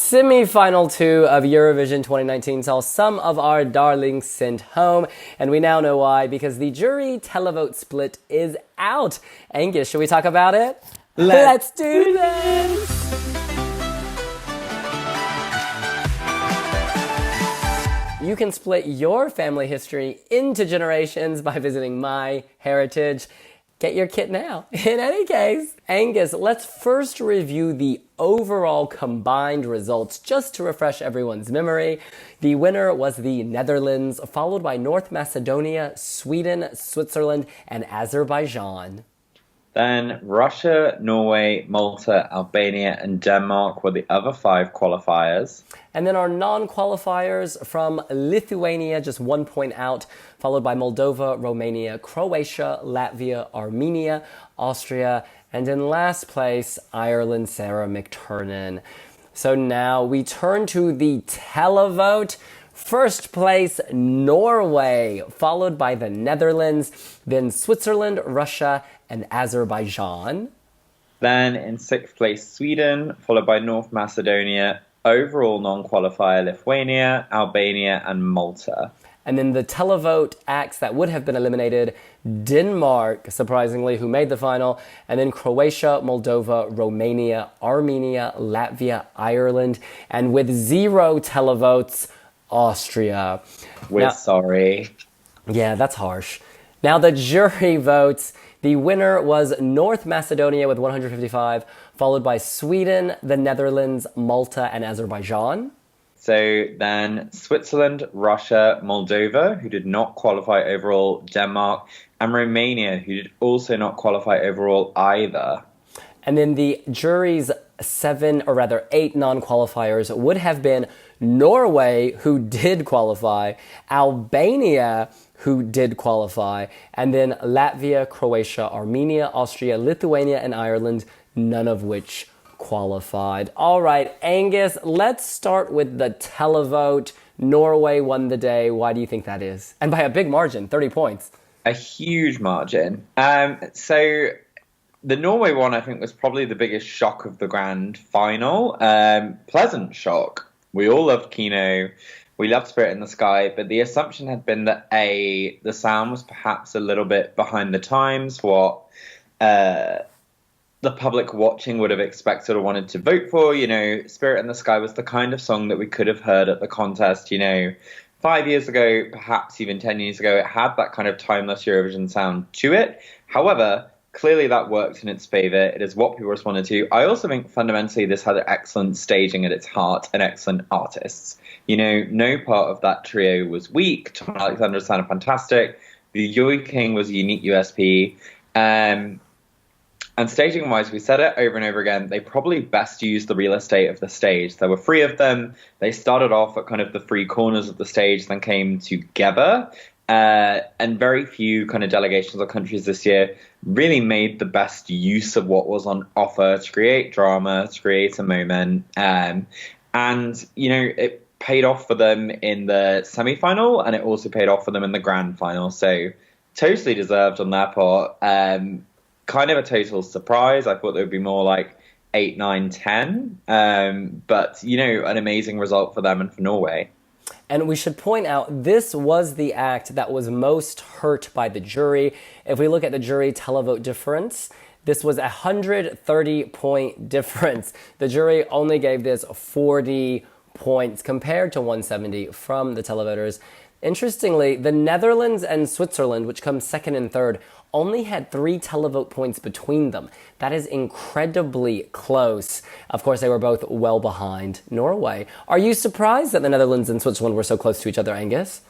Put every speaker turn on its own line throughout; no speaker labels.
Semi-final 2 of Eurovision 2019 saw some of our darlings sent home, and we now know why, because the jury televote split is out. Angus, should we talk about it? Let's do this! You can split your family history into generations by visiting MyHeritage. Get your kit now. In any case, Angus, let's first review the overall combined results just to refresh everyone's memory. The winner was the Netherlands, followed by North Macedonia, Sweden, Switzerland, and Azerbaijan.
Then Russia, Norway, Malta, Albania, and Denmark were the other 5 qualifiers.
And then our non-qualifiers from Lithuania, just 1 point out, followed by Moldova, Romania, Croatia, Latvia, Armenia, Austria, and in last place, Ireland, Sarah McTurnan. So now we turn to the televote. First place, Norway, followed by the Netherlands, then Switzerland, Russia, and Azerbaijan.
Then in 6th place, Sweden, followed by North Macedonia, overall non-qualifier Lithuania, Albania, and Malta.
And then the televote acts that would have been eliminated, Denmark, surprisingly, who made the final, and then Croatia, Moldova, Romania, Armenia, Latvia, Ireland, and with 0 televotes, Austria.
We're sorry.
Yeah, that's harsh. Now the jury votes. The winner was North Macedonia with 155, followed by Sweden, the Netherlands, Malta, and Azerbaijan.
So then Switzerland, Russia, Moldova, who did not qualify overall, Denmark, and Romania, who did also not qualify overall either.
And then the jury's 8 non-qualifiers would have been Norway, who did qualify, Albania, who did qualify, and then Latvia, Croatia, Armenia, Austria, Lithuania, and Ireland, none of which qualified. All right, Angus, let's start with the televote. Norway won the day. Why do you think that is? And by a big margin, 30 points.
A huge margin. So the Norway one, I think, was probably the biggest shock of the grand final. Pleasant shock. We all loved KEiiNO. We loved Spirit in the Sky, but the assumption had been that the sound was perhaps a little bit behind the times, what the public watching would have expected or wanted to vote for. You know, Spirit in the Sky was the kind of song that we could have heard at the contest, 5 years ago, perhaps even 10 years ago. It had that kind of timeless Eurovision sound to it. However, clearly that worked in its favour. It is what people responded to. I also think fundamentally this had excellent staging at its heart and excellent artists. No part of that trio was weak. Tom Alexander sounded fantastic. The Joy King was a unique USP. And staging-wise, we said it over and over again, they probably best used the real estate of the stage. There were 3 of them. They started off at kind of the 3 corners of the stage, then came together. And very few kind of delegations or countries this year really made the best use of what was on offer to create drama, to create a moment. And, it paid off for them in the semi-final, and it also paid off for them in the grand final. So totally deserved on their part. Kind of a total surprise. I thought there would be more like 8, 9, 10. But, an amazing result for them and for Norway.
And we should point out, this was the act that was most hurt by the jury. If we look at the jury televote difference, this was a 130-point difference. The jury only gave this 40 points compared to 170 from the televoters. Interestingly, the Netherlands and Switzerland, which come second and third, only had 3 televote points between them. That is incredibly close. Of course, they were both well behind Norway. Are you surprised that the Netherlands and Switzerland were so close to each other, Angus?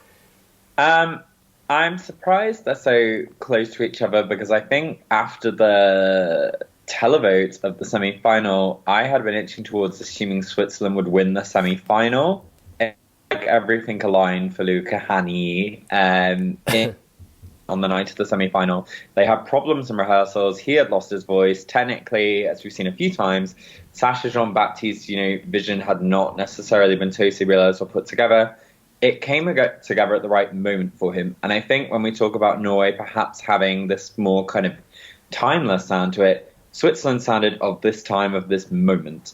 I'm surprised they're so close to each other because I think after the televote of the semi-final, I had been itching towards assuming Switzerland would win the semi-final. Like everything aligned for Luca Hani on the night of the semi-final. They had problems in rehearsals. He had lost his voice. Technically, as we've seen a few times, Sacha Jean-Baptiste's vision had not necessarily been totally realized or put together. It came together at the right moment for him. And I think when we talk about Norway perhaps having this more kind of timeless sound to it, Switzerland sounded of this time, of this moment.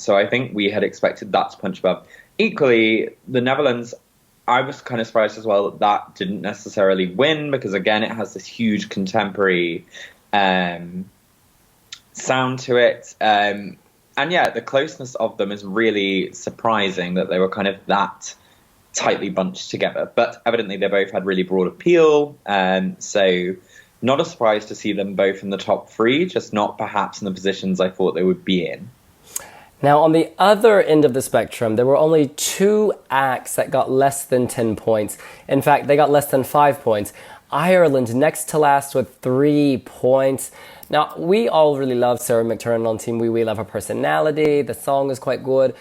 So I think we had expected that to punch above. Equally, the Netherlands, I was kind of surprised as well that that didn't necessarily win, because again, it has this huge contemporary sound to it. And yeah, the closeness of them is really surprising, that they were kind of that tightly bunched together. But evidently they both had really broad appeal. So not a surprise to see them both in the top three, just not perhaps in the positions I thought they would be in.
Now, on the other end of the spectrum, there were only 2 acts that got less than 10 points. In fact, they got less than 5 points. Ireland next to last with 3 points. Now, we all really love Sarah McTernan on Team We love her personality. The song is quite good.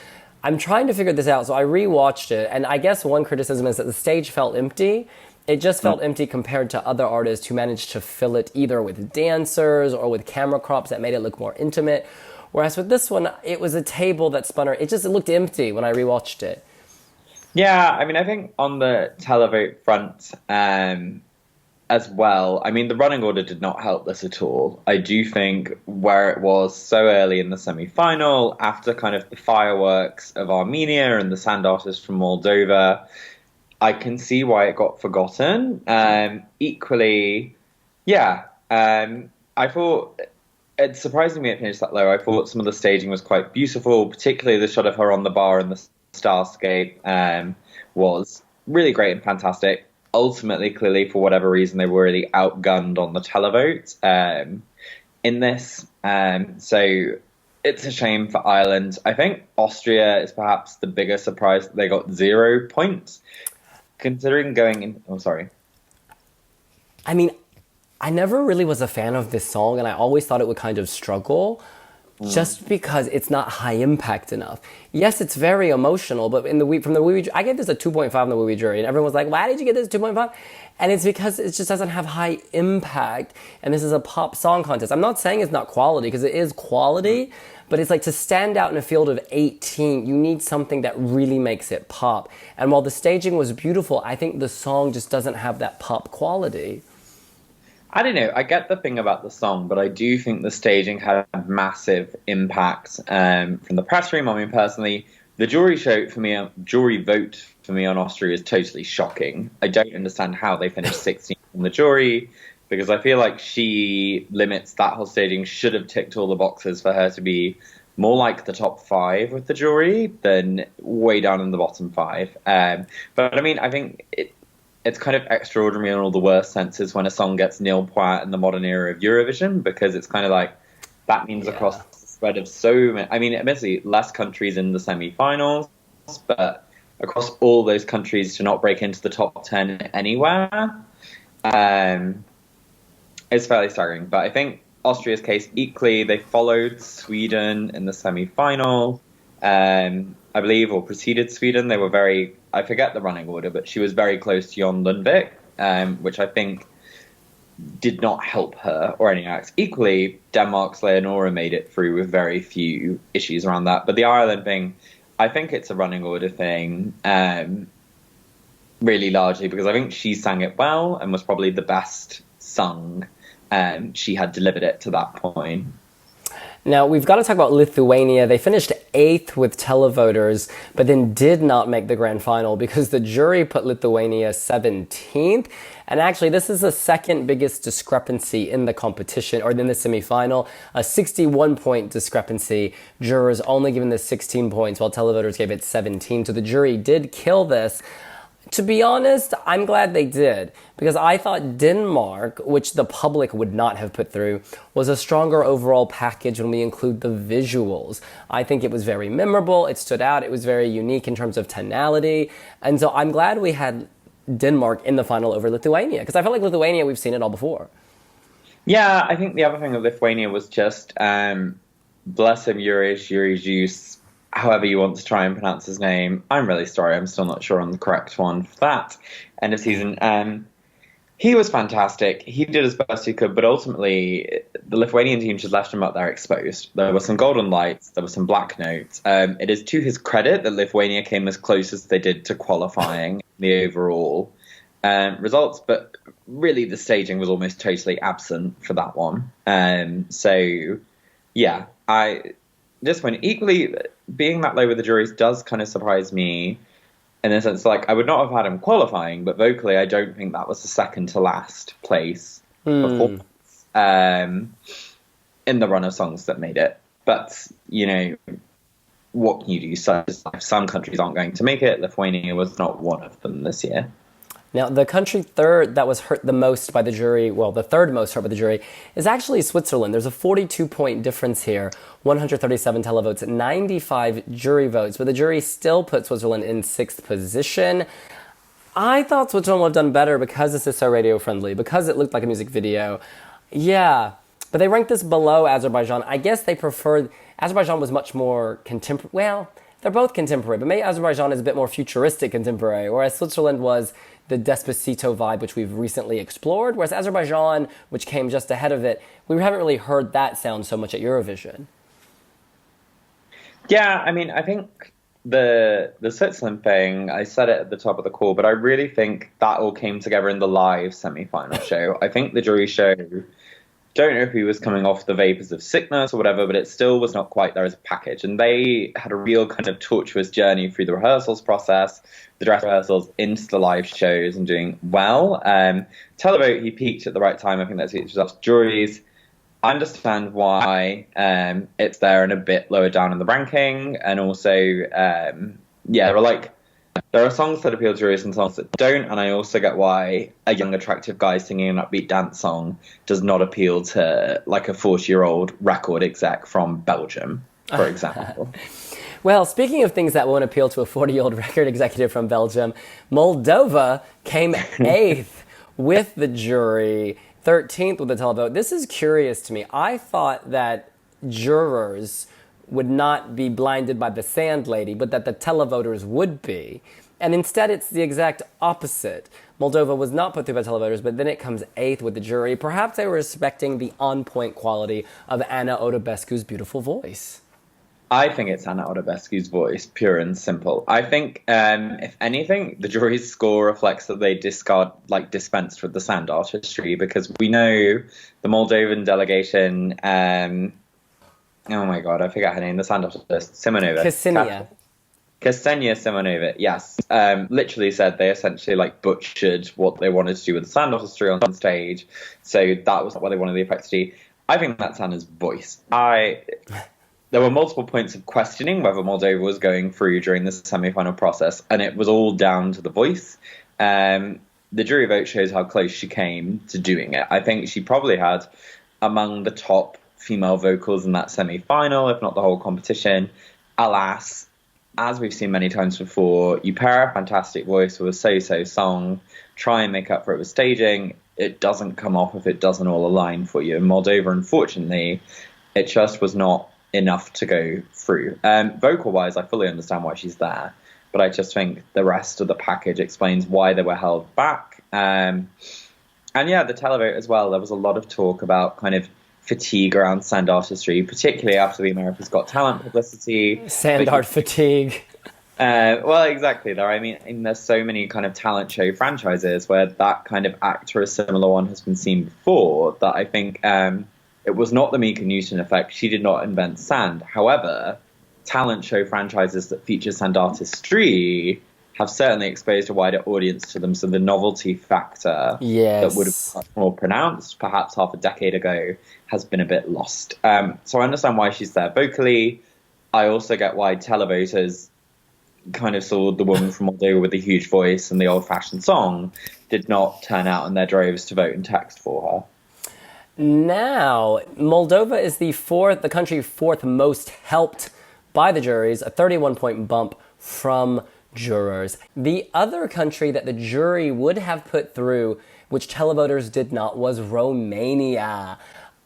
I'm trying to figure this out, so I rewatched it, and I guess one criticism is that the stage felt empty. It just felt empty compared to other artists who managed to fill it either with dancers or with camera crops that made it look more intimate. Whereas with this one, it was a table that spun around. It looked empty when I rewatched it.
Yeah, I mean, I think on the televote front as well, I mean, the running order did not help this at all. I do think where it was so early in the semi-final, after kind of the fireworks of Armenia and the sand artist from Moldova, I can see why it got forgotten. Equally, yeah, I thought it surprised me it finished that low. I thought some of the staging was quite beautiful, particularly the shot of her on the bar in the Starscape was really great and fantastic. Ultimately, clearly, for whatever reason, they were really outgunned on the televote in this. So it's a shame for Ireland. I think Austria is perhaps the bigger surprise that they got 0 points. Considering going in... Oh, sorry.
I mean, I never really was a fan of this song, and I always thought it would kind of struggle just because it's not high impact enough. Yes, it's very emotional, but from the Wiwi, I gave this a 2.5 in the Wiwi jury, and everyone was like, why did you get this 2.5? And it's because it just doesn't have high impact, and this is a pop song contest. I'm not saying it's not quality, because it is quality, but it's like to stand out in a field of 18, you need something that really makes it pop. And while the staging was beautiful, I think the song just doesn't have that pop quality.
I don't know. I get the thing about the song, but I do think the staging had massive impact from the press room. I mean, personally, the jury vote for me on Austria is totally shocking. I don't understand how they finished 16th on the jury, because I feel like she limits that whole staging should have ticked all the boxes for her to be more like the top 5 with the jury than way down in the bottom 5. But I mean, I think it's kind of extraordinary in all the worst senses when a song gets nil point in the modern era of Eurovision, because it's kind of like that means across the spread of so many. I mean, admittedly, less countries in the semi-finals, but across all those countries to not break into the top 10 anywhere is fairly staggering. But I think Austria's case equally, they followed Sweden in the semi-final, I believe, or preceded Sweden. They were very, I forget the running order, but she was very close to Jon Lundvik, which I think did not help her or any acts. Equally, Denmark's Leonora made it through with very few issues around that. But the Ireland thing, I think it's a running order thing, really largely because I think she sang it well and was probably the best sung. She had delivered it to that point.
Now, we've got to talk about Lithuania. They finished 8th with televoters, but then did not make the grand final because the jury put Lithuania 17th. And actually, this is the second biggest discrepancy in the competition, or in the semifinal. A 61-point discrepancy. Jurors only given this 16 points, while televoters gave it 17. So the jury did kill this. To be honest, I'm glad they did, because I thought Denmark, which the public would not have put through, was a stronger overall package when we include the visuals. I think it was very memorable, it stood out, it was very unique in terms of tonality, and so I'm glad we had Denmark in the final over Lithuania, because I felt like Lithuania, we've seen it all before.
Yeah, I think the other thing of Lithuania was just, bless him, Yuri, however you want to try and pronounce his name. I'm really sorry, I'm still not sure on the correct one for that end of season. He was fantastic. He did as best he could, but ultimately the Lithuanian team just left him up there exposed. There were some golden lights, there were some black notes. It is to his credit that Lithuania came as close as they did to qualifying the overall results, but really the staging was almost totally absent for that one. So Yeah, I this one equally being that low with the juries does kind of surprise me in the sense like I would not have had him qualifying, but vocally I don't think that was the second to last place performance in the run of songs that made it. But what can you do? So some countries aren't going to make it. Lithuania was not one of them this year.
Now, the country third that was hurt the most by the jury, well, the third most hurt by the jury, is actually Switzerland. There's a 42-point difference here, 137 televotes, 95 jury votes, but the jury still put Switzerland in 6th position. I thought Switzerland would have done better because this is so radio-friendly, because it looked like a music video. Yeah, but they ranked this below Azerbaijan. I guess they preferred... Azerbaijan was much more contemporary. Well, they're both contemporary, but maybe Azerbaijan is a bit more futuristic contemporary, whereas Switzerland was the Despacito vibe, which we've recently explored, whereas Azerbaijan, which came just ahead of it, we haven't really heard that sound so much at Eurovision.
Yeah, I mean, I think the Switzerland thing, I said it at the top of the call, but I really think that all came together in the live semi-final show. I think the jury show, don't know if he was coming off the vapors of sickness or whatever, but it still was not quite there as a package. And they had a real kind of tortuous journey through the rehearsals process, the dress rehearsals, into the live shows and doing well. Televote, he peaked at the right time. I think that's the results. Juries, I understand why it's there and a bit lower down in the ranking. And also, there are songs that appeal to juries and songs that don't, and I also get why a young, attractive guy singing an upbeat dance song does not appeal to, like, a 40-year-old record exec from Belgium, for example.
Well, speaking of things that won't appeal to a 40-year-old record executive from Belgium, Moldova came 8th with the jury, 13th with the televote. This is curious to me. I thought that jurors would not be blinded by the sand lady, but that the televoters would be. And instead, it's the exact opposite. Moldova was not put through by televoters, but then it comes 8th with the jury. Perhaps they were respecting the on-point quality of Anna Todevska's beautiful voice.
I think it's Anna Todevska's voice, pure and simple. I think, if anything, the jury's score reflects that they dispensed with the sand artistry, because we know the Moldovan delegation... oh my god, I forgot her name. The sand artist, Simonova. Ksenia Simonova, yes. Literally said they essentially butchered what they wanted to do with the sand artistry on stage. So that was not what they wanted the effects to do. I think that's Anna's voice. There were multiple points of questioning whether Moldova was going through during the semi-final process, and it was all down to the voice. The jury vote shows how close she came to doing it. I think she probably had among the top female vocals in that semi-final, if not the whole competition. Alas, as we've seen many times before, you pair a fantastic voice with a so-so song, try and make up for it with staging, it doesn't come off if it doesn't all align for you. In Moldova, unfortunately, it just was not enough to go through. Vocal-wise, I fully understand why she's there, but I just think the rest of the package explains why they were held back. And yeah, the televote as well, there was a lot of talk about kind of fatigue around sand artistry, particularly after the America's Got Talent publicity.
Sand art fatigue.
Well, exactly. I mean, there's so many kind of talent show franchises where that kind of act or a similar one has been seen before that I think it was not the Mika Newton effect. She did not invent sand. However, talent show franchises that feature sand artistry have certainly exposed a wider audience to them. So the novelty factor that would have been much more pronounced perhaps half a decade ago has been a bit lost. So I understand why she's there vocally. I also get why televoters kind of saw the woman from Moldova with the huge voice and the old-fashioned song did not turn out in their droves to vote in text for her.
Now, Moldova is the country fourth most helped by the juries, a 31-point bump from jurors. The other country that the jury would have put through, which televoters did not, was Romania.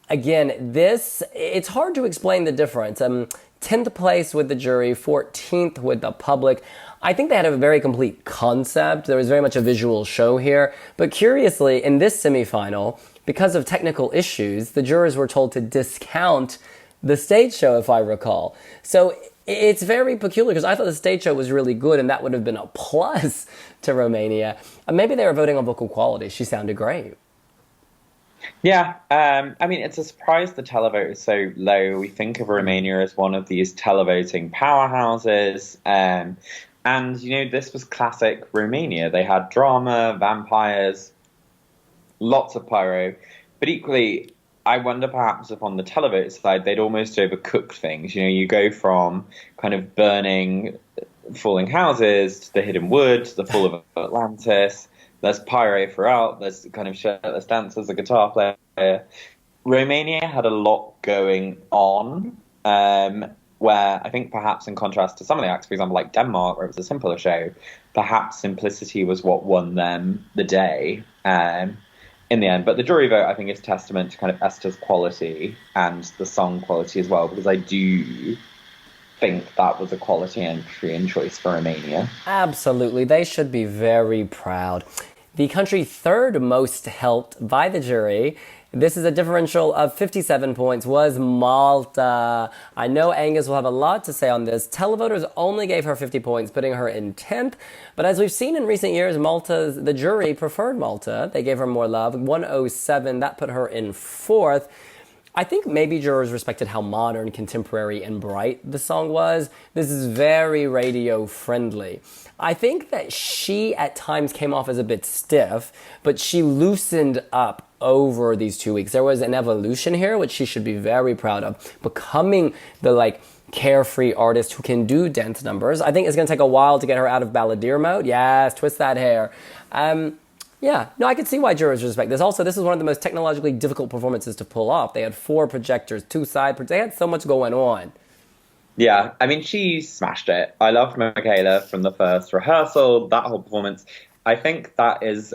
Again, it's hard to explain the difference. 10th place with the jury, 14th with the public. I think they had a very complete concept. There was very much a visual show here. But curiously, in this semifinal, because of technical issues, the jurors were told to discount the stage show, if I recall. So it's very peculiar because I thought the stage show was really good and that would have been a plus to Romania. Maybe they were voting on vocal quality. She sounded great.
Yeah, I mean, it's a surprise the televote is so low. We think of Romania as one of these televoting powerhouses. And, this was classic Romania. They had drama, vampires, lots of pyro. But equally, I wonder perhaps if on the televote side, they'd almost overcooked things. You go from kind of burning falling houses to the hidden wood, to the fall of Atlantis. There's pyro throughout. There's kind of shirtless dancers, a guitar player. Romania had a lot going on, where I think perhaps in contrast to some of the acts, for example, like Denmark, where it was a simpler show, perhaps simplicity was what won them the day in the end. But the jury vote, I think, is testament to kind of Esther's quality and the song quality as well, because I do think that was a quality entry and choice for Romania.
Absolutely. They should be very proud. The country third most helped by the jury, this is a differential of 57 points, was Malta. I know Angus will have a lot to say on this. Televoters only gave her 50 points, putting her in 10th. But as we've seen in recent years, the jury preferred Malta. They gave her more love. 107, that put her in 4th. I think maybe jurors respected how modern, contemporary, and bright the song was. This is very radio friendly. I think that she at times came off as a bit stiff, but she loosened up over these 2 weeks. There was an evolution here, which she should be very proud of. Becoming the carefree artist who can do dance numbers. I think it's going to take a while to get her out of balladeer mode. Yes, twist that hair. Yeah, no, I can see why jurors respect this. Also, this is one of the most technologically difficult performances to pull off. They had 4 projectors, 2 side projectors. They had so much going on.
Yeah, I mean, she smashed it. I loved Michaela from the first rehearsal, that whole performance. I think that is,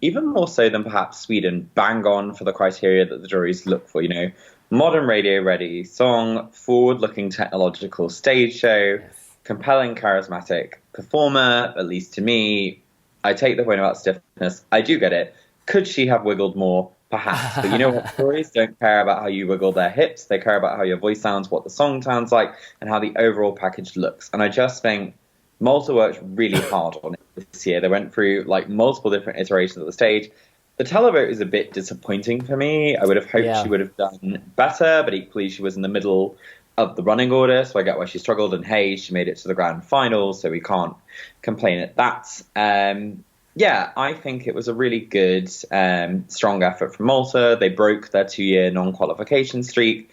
even more so than perhaps Sweden, bang on for the criteria that the juries look for. Modern radio-ready song, forward-looking technological stage show, compelling, charismatic performer, at least to me. I take the point about stiffness. I do get it. Could she have wiggled more? Perhaps. But you know what? Juries don't care about how you wiggle their hips. They care about how your voice sounds, what the song sounds like, and how the overall package looks. And I just think Malta worked really hard on it this year. They went through multiple different iterations of the stage. The televote is a bit disappointing for me. I would have hoped she would have done better, but equally she was in the middle of the running order, so I get why she struggled. And hey, she made it to the grand final, so we can't complain at that. Yeah, I think it was a really good, strong effort from Malta. They broke their 2-year non-qualification streak.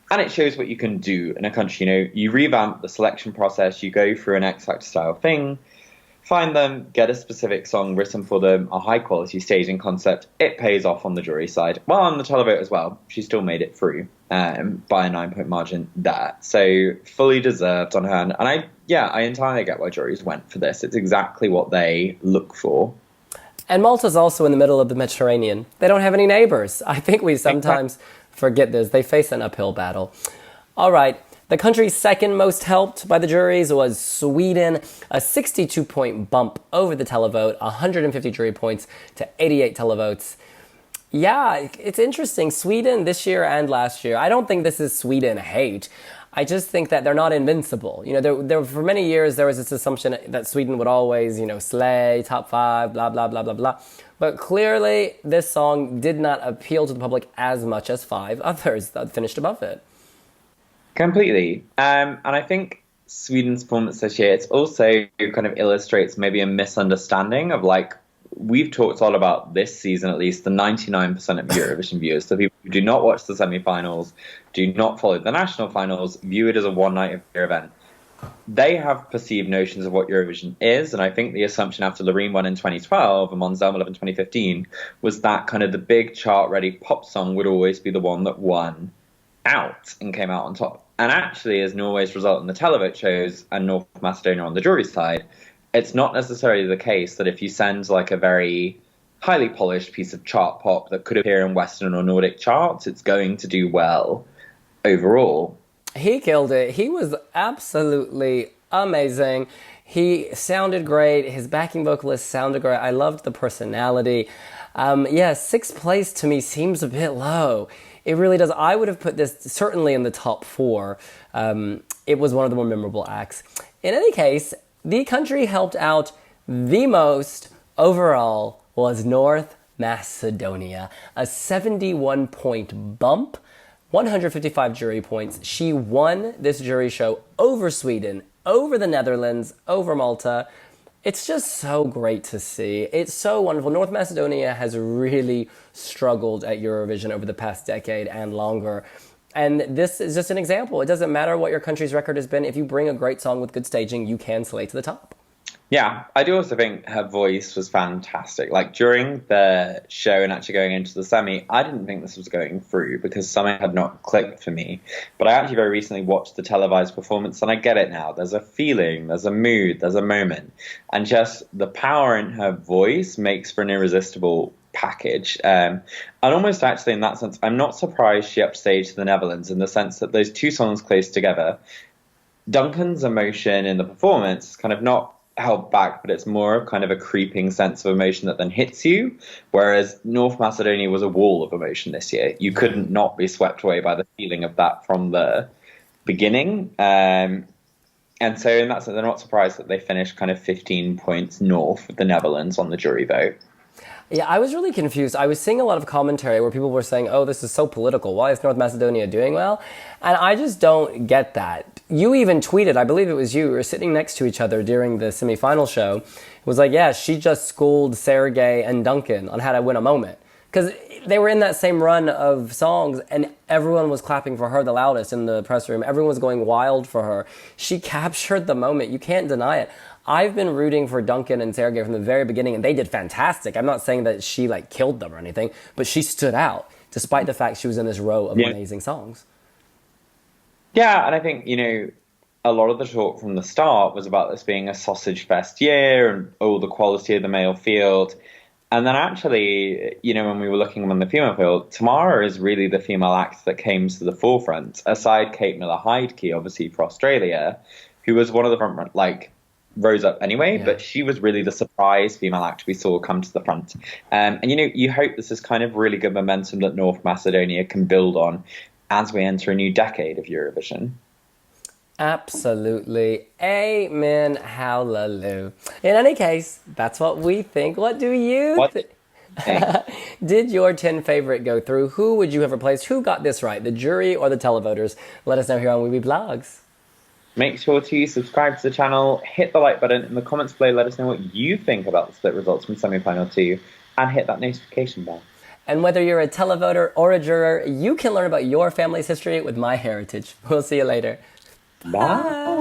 And it shows what you can do in a country. You revamp the selection process, you go through an X Factor style thing, find them, get a specific song written for them, a high quality staging concept. It pays off on the jury side. Well, on the televote as well. She still made it through by a 9-point margin there. So fully deserved on her. And I entirely get why juries went for this. It's exactly what they look for.
And Malta's also in the middle of the Mediterranean. They don't have any neighbors. I think we sometimes forget this. They face an uphill battle. All right. The country second most helped by the juries was Sweden, a 62-point bump over the televote, 150 jury points to 88 televotes. Yeah, it's interesting. Sweden this year and last year, I don't think this is Sweden hate. I just think that they're not invincible. There for many years, there was this assumption that Sweden would always, slay, top 5, blah, blah, blah, blah, blah. But clearly, this song did not appeal to the public as much as 5 others that finished above it.
Completely. And I think Sweden's performance this year, it's also kind of illustrates maybe a misunderstanding of we've talked a lot about this season, at least the 99% of Eurovision viewers, the people who do not watch the semi-finals, do not follow the national finals, view it as a one-night of year event. They have perceived notions of what Eurovision is, and I think the assumption after Loreen won in 2012 and Måns Zelmerlöw in 2015 was that kind of the big chart-ready pop song would always be the one that won out and came out on top. And actually, as Norway's result in the televote shows and North Macedonia on the jury side, it's not necessarily the case that if you send a very highly polished piece of chart pop that could appear in Western or Nordic charts, it's going to do well overall.
He killed it. He was absolutely amazing. He sounded great. His backing vocalist sounded great. I loved the personality. 6th place to me seems a bit low. It really does. I would have put this certainly in the top 4. It was one of the more memorable acts. In any case, the country helped out the most overall was North Macedonia. A 71-point bump, 155 jury points. She won this jury show over Sweden, over the Netherlands, over Malta. It's just so great to see. It's so wonderful. North Macedonia has really struggled at Eurovision over the past decade and longer. And this is just an example. It doesn't matter what your country's record has been. If you bring a great song with good staging, you can slay to the top.
Yeah, I do also think her voice was fantastic. Like during the show and actually going into the semi, I didn't think this was going through because something had not clicked for me. But I actually very recently watched the televised performance and I get it now. There's a feeling, there's a mood, there's a moment. And just the power in her voice makes for an irresistible package. And almost actually in that sense, I'm not surprised she upstaged the Netherlands in the sense that those two songs close together. Duncan's emotion in the performance is kind of not held back, but it's more of kind of a creeping sense of emotion that then hits you, whereas North Macedonia was a wall of emotion this year. You couldn't not be swept away by the feeling of that from the beginning. And so in that sense, I'm not surprised that they finished kind of 15 points north of the Netherlands on the jury vote.
Yeah, I was really confused. I was seeing a lot of commentary where people were saying, oh, this is so political. Why is North Macedonia doing well? And I just don't get that. You even tweeted, I believe it was you, we were sitting next to each other during the semifinal show. It was like, yeah, she just schooled Sergey and Duncan on how to win a moment. Because they were in that same run of songs and everyone was clapping for her the loudest in the press room. Everyone was going wild for her. She captured the moment. You can't deny it. I've been rooting for Duncan and Sergey from the very beginning, and they did fantastic. I'm not saying that she killed them or anything, but she stood out despite the fact she was in this row of amazing songs.
Yeah, and I think, a lot of the talk from the start was about this being a sausage fest year and the quality of the male field. And then actually, when we were looking on the female field, Tamara is really the female act that came to the forefront, aside Kate Miller-Heidke, obviously, for Australia, who was one of the front, rose up anyway, but she was really the surprise female act we saw come to the front. And you hope this is kind of really good momentum that North Macedonia can build on as we enter a new decade of Eurovision.
Absolutely. Amen. Hallelujah. In any case, that's what we think. What do you think? Did your 10 favorite go through? Who would you have replaced? Who got this right? The jury or the televoters? Let us know here on wiwibloggs.
Make sure to subscribe to the channel, hit the like button in the comments below, let us know what you think about the split results from semi-final 2, and hit that notification bell.
And whether you're a televoter or a juror, you can learn about your family's history with MyHeritage. We'll see you later.
Bye.